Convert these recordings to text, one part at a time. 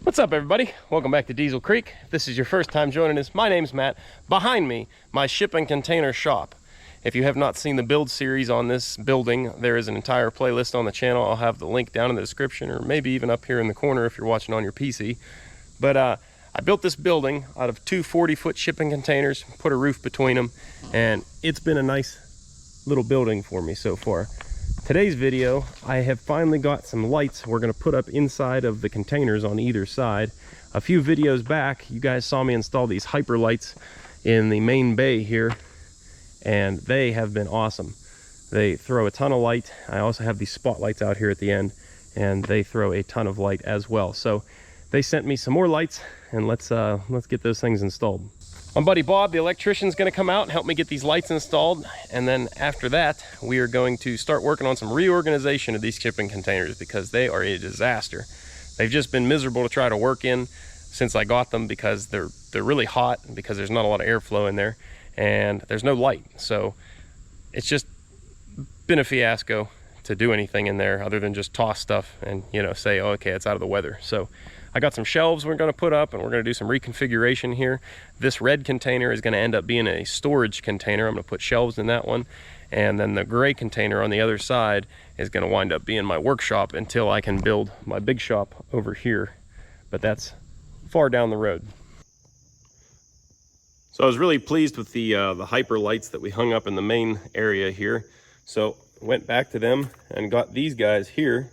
What's up, everybody? Welcome back to Diesel Creek. If this is your first time joining us, my name's Matt. Behind me, my shipping container shop. If you have not seen the build series on this building, there is an entire playlist on the channel. I'll have the link down in the description, or maybe even up here in the corner if you're watching on your PC. But I built this building out of two 40-foot shipping containers, put a roof between them, and it's been a nice little building for me so far. Today's video, I have finally got some lights we're going to put up inside of the containers on either side. A few videos back, you guys saw me install these Hyperlights in the main bay here, and they have been awesome. They throw a ton of light. I also have these spotlights out here at the end, and they throw a ton of light as well. So they sent me some more lights, and let's get those things installed. My buddy Bob, the electrician, is going to come out and help me get these lights installed, and then after that we are going to start working on some reorganization of these shipping containers because they are a disaster. They've just been miserable to try to work in since I got them because they're really hot, because there's not a lot of airflow in there and there's no light. So it's just been a fiasco to do anything in there other than just toss stuff and, you know, say, oh, okay, it's out of the weather. So I got some shelves we're going to put up, and we're going to do some reconfiguration here. This red container is going to end up being a storage container. I'm going to put shelves in that one, and then the gray container on the other side is going to wind up being my workshop until I can build my big shop over here, but that's far down the road. So I was really pleased with the Hyper lights that we hung up in the main area here. So went back to them and got these guys here,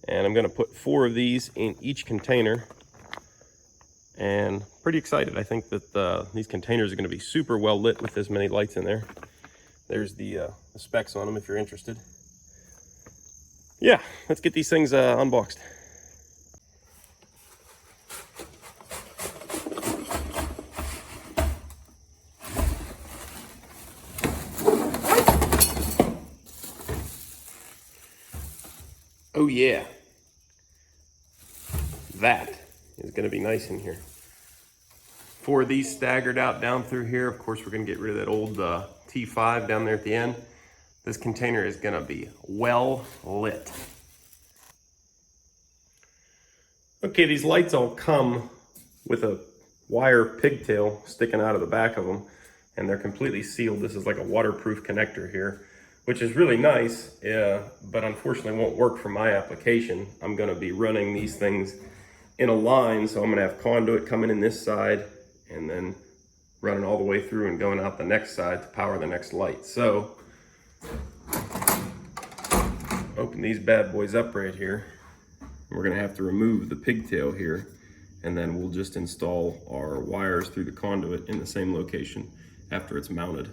and I'm going to put 4 of these in each container, and pretty excited. I think that these containers are going to be super well lit with this many lights in there. There's the specs on them if you're interested. Yeah, let's get these things unboxed. Oh yeah, that is going to be nice in here. 4 of these staggered out down through here. Of course, we're going to get rid of that old T5 down there at the end. This container is going to be well lit. Okay, these lights all come with a wire pigtail sticking out of the back of them, and they're completely sealed. This is like a waterproof connector here, which is really nice, but unfortunately won't work for my application. I'm gonna be running these things in a line, so I'm gonna have conduit coming in this side and then running all the way through and going out the next side to power the next light. So, open these bad boys up right here. We're gonna have to remove the pigtail here, and then we'll just install our wires through the conduit in the same location after it's mounted.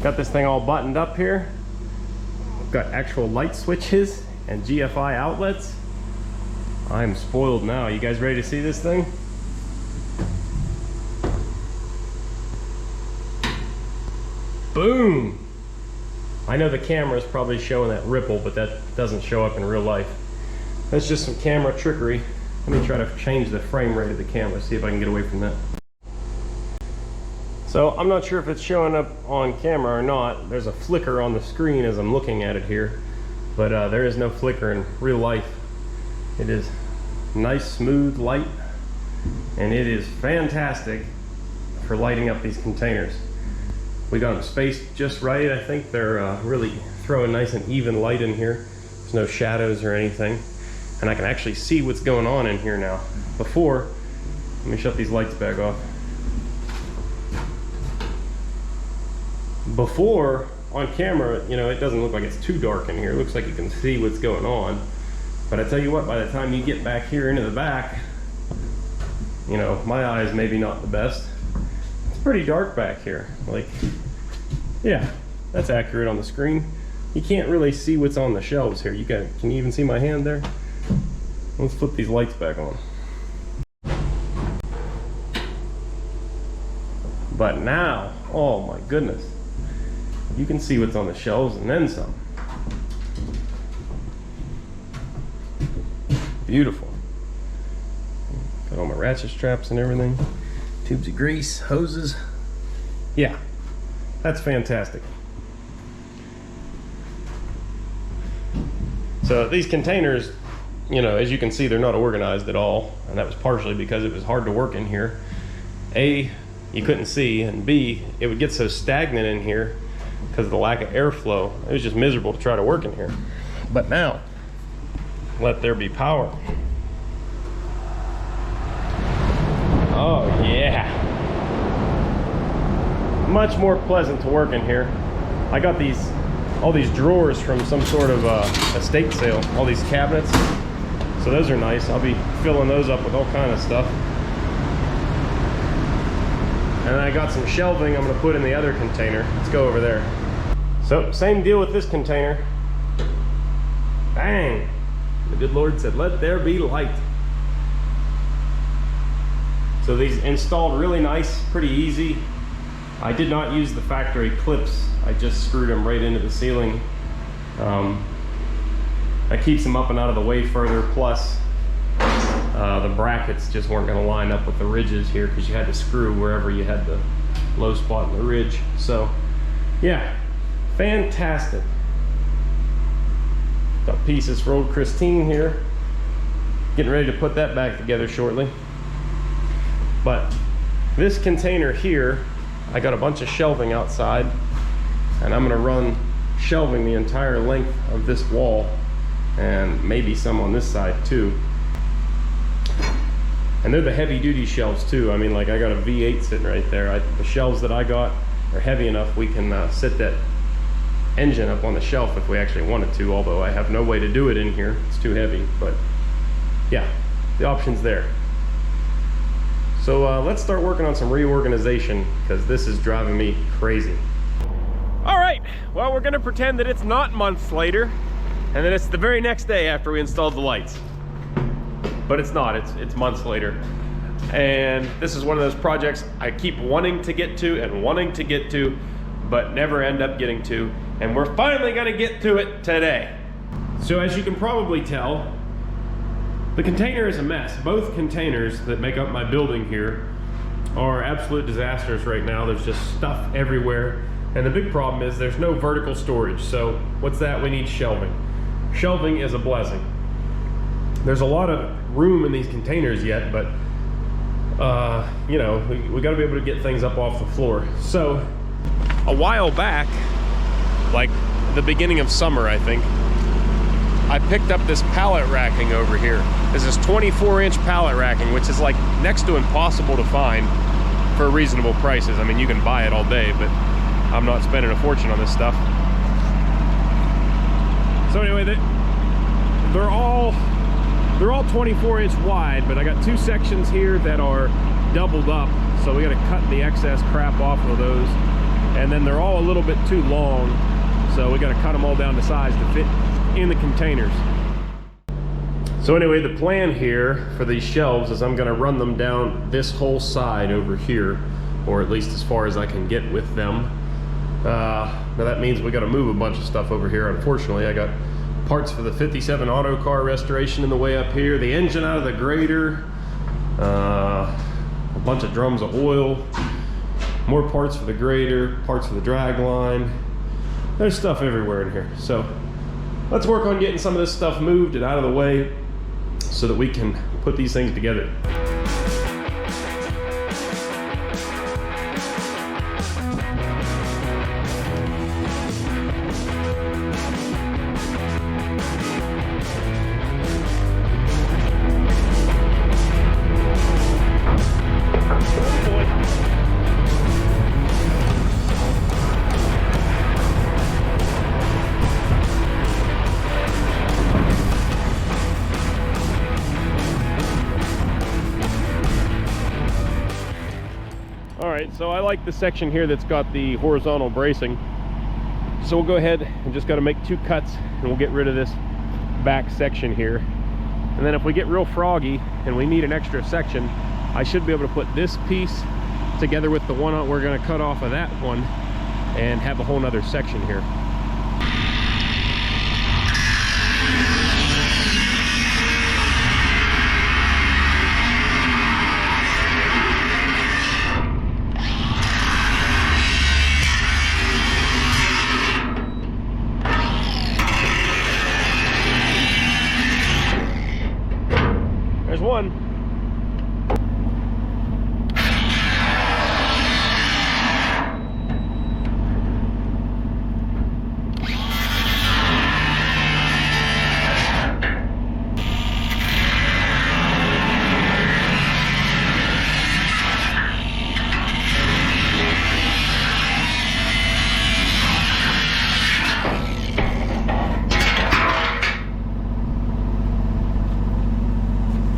Got this thing all buttoned up here. Got actual light switches and GFI outlets. I'm spoiled now. You guys ready to see this thing? Boom! I know the camera is probably showing that ripple, but that doesn't show up in real life. That's just some camera trickery. Let me try to change the frame rate of the camera, see if I can get away from that. So I'm not sure if it's showing up on camera or not. There's a flicker on the screen as I'm looking at it here, but there is no flicker in real life. It is nice, smooth light, and it is fantastic for lighting up these containers. We got them spaced just right. I think they're really throwing nice and even light in here. There's no shadows or anything. And I can actually see what's going on in here now. Before, let me shut these lights back off. Before, on camera, you know, it doesn't look like it's too dark in here. It looks like you can see what's going on. But I tell you what, by the time you get back here into the back, you know, my eyes maybe not the best. It's pretty dark back here. Like, yeah, that's accurate on the screen. You can't really see what's on the shelves here. Can you even see my hand there? Let's flip these lights back on. But now, oh my goodness, you can see what's on the shelves and then some. Beautiful. Got all my ratchet straps and everything. Tubes of grease, hoses. Yeah, that's fantastic. So these containers, you know, as you can see, they're not organized at all. And that was partially because it was hard to work in here. A, you couldn't see, and B, it would get so stagnant in here because of the lack of airflow. It was just miserable to try to work in here. But now, let there be power. Oh yeah. Much more pleasant to work in here. I got all these drawers from some sort of estate sale, all these cabinets. So those are nice. I'll be filling those up with all kind of stuff. And I got some shelving I'm gonna put in the other container. Let's go over there. So same deal with this container. Bang! The good Lord said, let there be light. So these installed really nice, pretty easy. I did not use the factory clips. I just screwed them right into the ceiling. That keeps them up and out of the way further. Plus, the brackets just weren't going to line up with the ridges here because you had to screw wherever you had the low spot in the ridge. So, yeah, fantastic. Got pieces for old Christine here. Getting ready to put that back together shortly. But this container here, I got a bunch of shelving outside, and I'm going to run shelving the entire length of this wall, and maybe some on this side too. And they're the heavy duty shelves too. I mean, like, I got a V8 sitting right there. The shelves that I got are heavy enough we can sit that engine up on the shelf if we actually wanted to, although I have no way to do it in here. It's too heavy, but yeah, the option's there. So let's start working on some reorganization because this is driving me crazy. All right, well, we're gonna pretend that it's not months later and that it's the very next day after we installed the lights. But it's not, it's months later. And this is one of those projects I keep wanting to get to and wanting to get to, but never end up getting to. And we're finally gonna get to it today. So as you can probably tell, the container is a mess. Both containers that make up my building here are absolute disasters right now. There's just stuff everywhere. And the big problem is there's no vertical storage. So what's that? We need shelving. Shelving is a blessing. There's a lot of room in these containers yet, but you know, we got to be able to get things up off the floor. So a while back, like the beginning of summer, I think, I picked up this pallet racking over here. This is 24-inch pallet racking, which is like next to impossible to find for reasonable prices. I mean, you can buy it all day, but I'm not spending a fortune on this stuff. So anyway, they're all 24-inch wide, but I got two sections here that are doubled up, so we got to cut the excess crap off of those and then they're all a little bit too long, so we got to cut them all down to size to fit in the containers. So anyway, the plan here for these shelves is I'm going to run them down this whole side over here, or at least as far as I can get with them. Now that means we got to move a bunch of stuff over here. Unfortunately, I got parts for the 57 auto car restoration in the way up here, the engine out of the grader, a bunch of drums of oil, more parts for the grader, parts for the drag line. There's stuff everywhere in here. So let's work on getting some of this stuff moved and out of the way so that we can put these things together. So I like the section here that's got the horizontal bracing. So we'll go ahead and just got to make 2 cuts and we'll get rid of this back section here. And then if we get real froggy and we need an extra section, I should be able to put this piece together with the one we're going to cut off of that one and have a whole nother section here. There's one.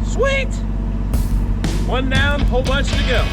Sweet! One down, whole bunch to go.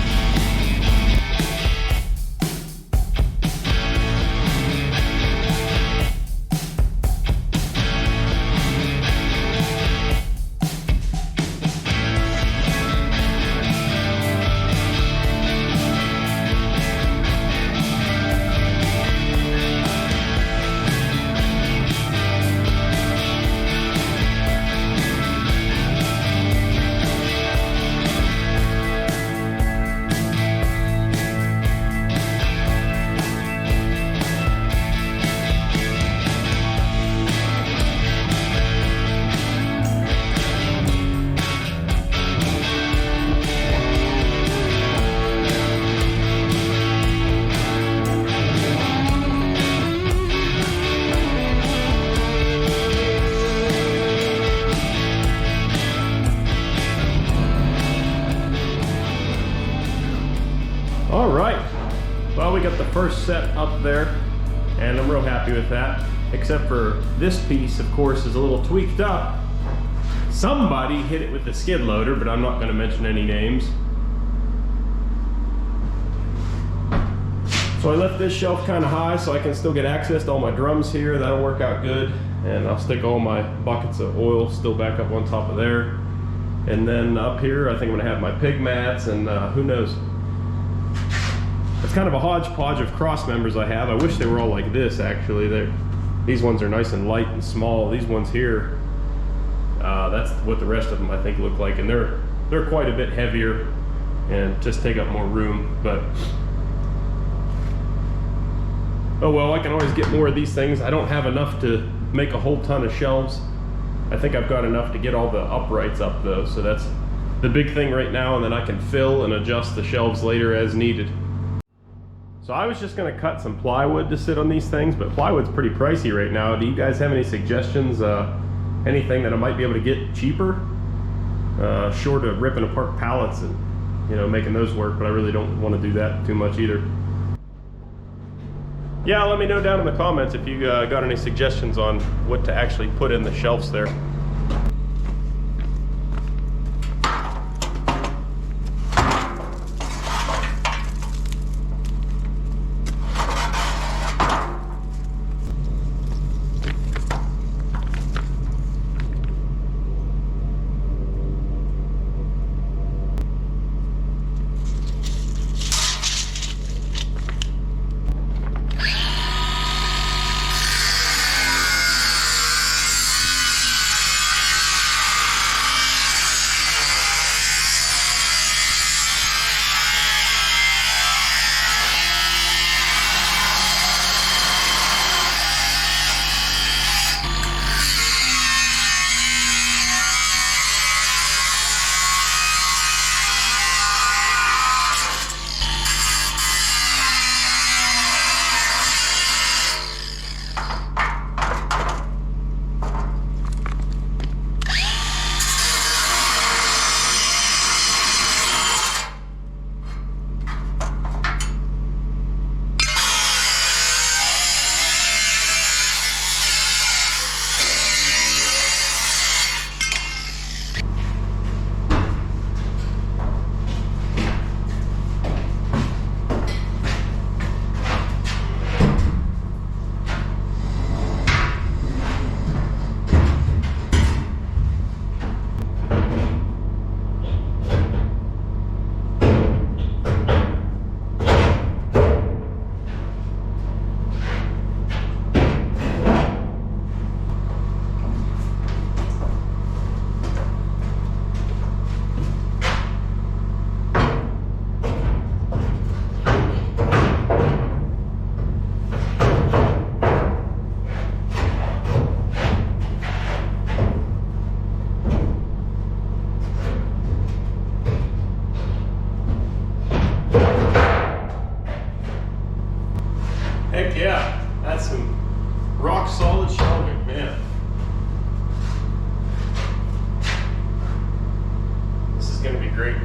All right, well, we got the first set up there and I'm real happy with that, except for this piece, of course, is a little tweaked up. Somebody hit it with the skid loader, but I'm not going to mention any names. So I left this shelf kind of high so I can still get access to all my drums here. That'll work out good. And I'll stick all my buckets of oil still back up on top of there. And then up here, I think I'm going to have my pig mats and who knows. It's kind of a hodgepodge of cross members I have. I wish they were all like this, actually. These ones are nice and light and small. These ones here, that's what the rest of them I think look like. And they're quite a bit heavier and just take up more room. But oh well, I can always get more of these things. I don't have enough to make a whole ton of shelves. I think I've got enough to get all the uprights up though, so that's the big thing right now, and then I can fill and adjust the shelves later as needed. So I was just gonna cut some plywood to sit on these things, but plywood's pretty pricey right now. Do you guys have any suggestions, anything that I might be able to get cheaper? Short of ripping apart pallets and, you know, making those work, but I really don't want to do that too much either. Yeah, let me know down in the comments if you got any suggestions on what to actually put in the shelves there. Heck yeah, that's some rock solid shelving, man. This is gonna be great.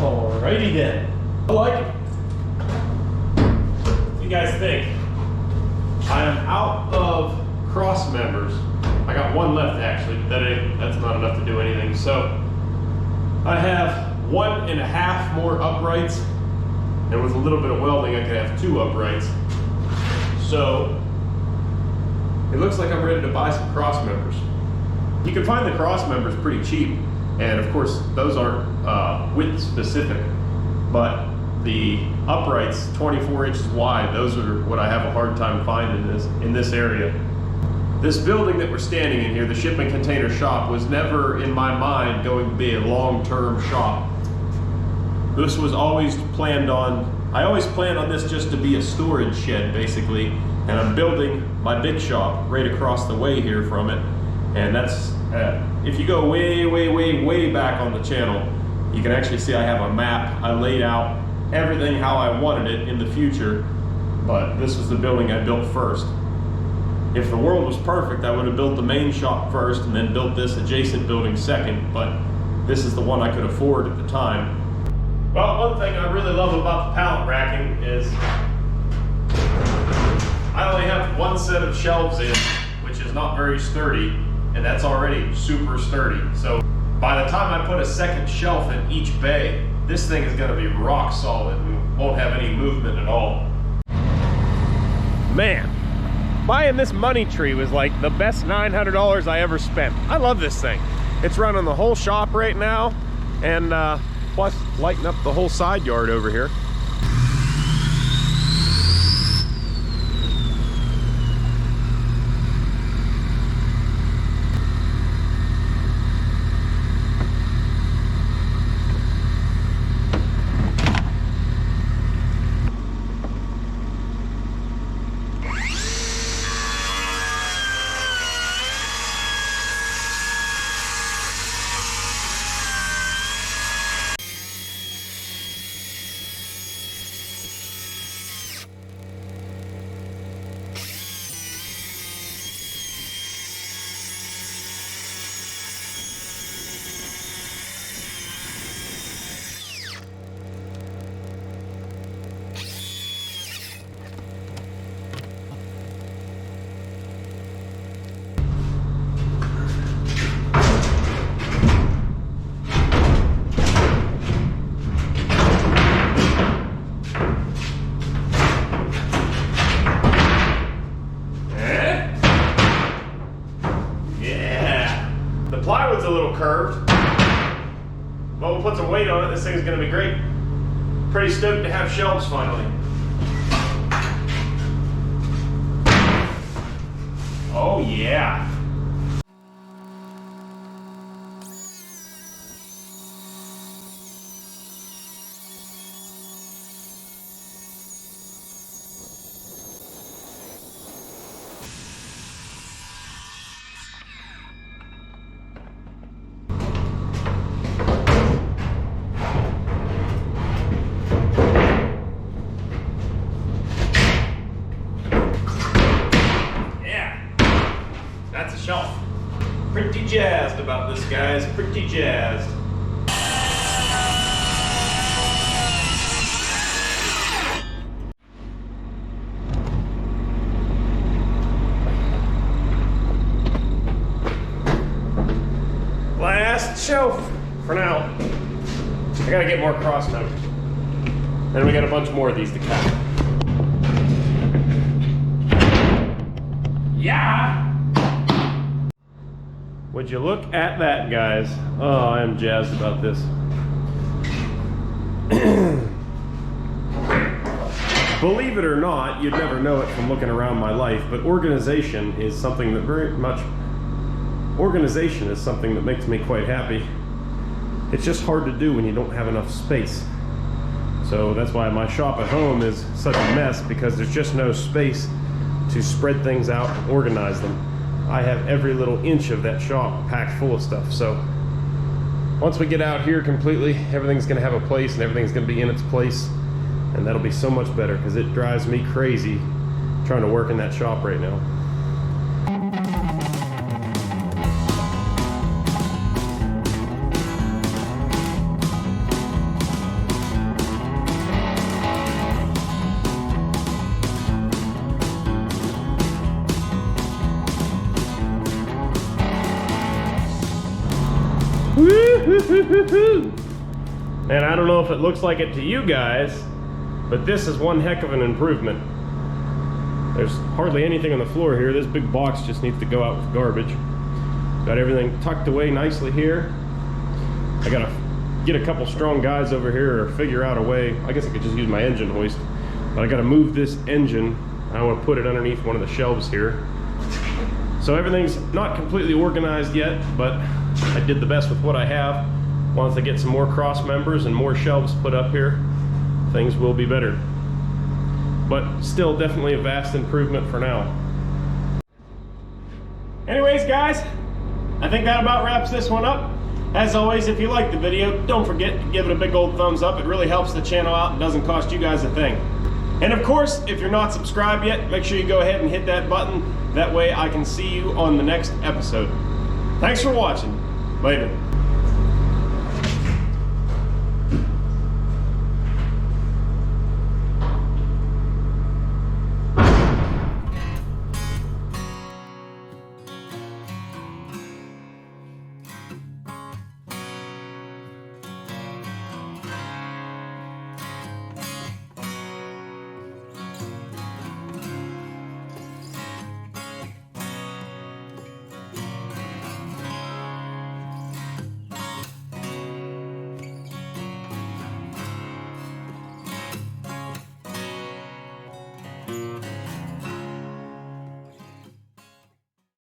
Alrighty then. I like it. What do you guys think? I am out of cross members. I got one left actually, but that's not enough to do anything. So I have 1.5 more uprights, and with a little bit of welding I could have 2 uprights. So it looks like I'm ready to buy some cross members. You can find the cross members pretty cheap, and of course those aren't width specific, but the uprights 24 inches wide, those are what I have a hard time finding in this area. This building that we're standing in here, the shipping container shop, was never in my mind going to be a long-term shop. This was always planned on, I always planned on this just to be a storage shed basically, and I'm building my big shop right across the way here from it. And that's, if you go way back on the channel, you can actually see I have a map. I laid out everything how I wanted it in the future, but this was the building I built first. If the world was perfect, I would have built the main shop first and then built this adjacent building second, but this is the one I could afford at the time. Well, one thing I really love about the pallet racking is I only have one set of shelves in, which is not very sturdy, and that's already super sturdy. So by the time I put a second shelf in each bay, this thing is going to be rock solid and won't have any movement at all. Man, buying this money tree was like the best $900 I ever spent. I love this thing. It's running the whole shop right now, and plus lighting up the whole side yard over here. Plywood's a little curved, but we'll put some weight on it. This thing's gonna be great. Pretty stoked to have shelves finally. Oh yeah. That's a shelf. Pretty jazzed about this, guys. Pretty jazzed. Last shelf for now. I gotta get more cross members. And we got a bunch more of these to cut. Yeah! Would you look at that, guys? Oh, I am jazzed about this. Believe it or not, you'd never know it from looking around my life, but organization is something that makes me quite happy. It's just hard to do when you don't have enough space. So that's why my shop at home is such a mess, because there's just no space to spread things out and organize them. I have every little inch of that shop packed full of stuff. So once we get out here completely, everything's gonna have a place and everything's gonna be in its place, and that'll be so much better, because it drives me crazy trying to work in that shop right now. And I don't know if it looks like it to you guys, but this is one heck of an improvement. There's hardly anything on the floor here. This big box just needs to go out with garbage. Got everything tucked away nicely here. I gotta get a couple strong guys over here or figure out a way. I guess I could just use my engine hoist, but I gotta move this engine. I want to put it underneath one of the shelves here. So everything's not completely organized yet, but I did the best with what I have. Once I get some more cross members and more shelves put up here, things will be better. But still definitely a vast improvement for now. Anyways, guys, I think that about wraps this one up. As always, if you liked the video, don't forget to give it a big old thumbs up. It really helps the channel out and doesn't cost you guys a thing. And of course, if you're not subscribed yet, make sure you go ahead and hit that button. That way I can see you on the next episode. Thanks for watching. Later.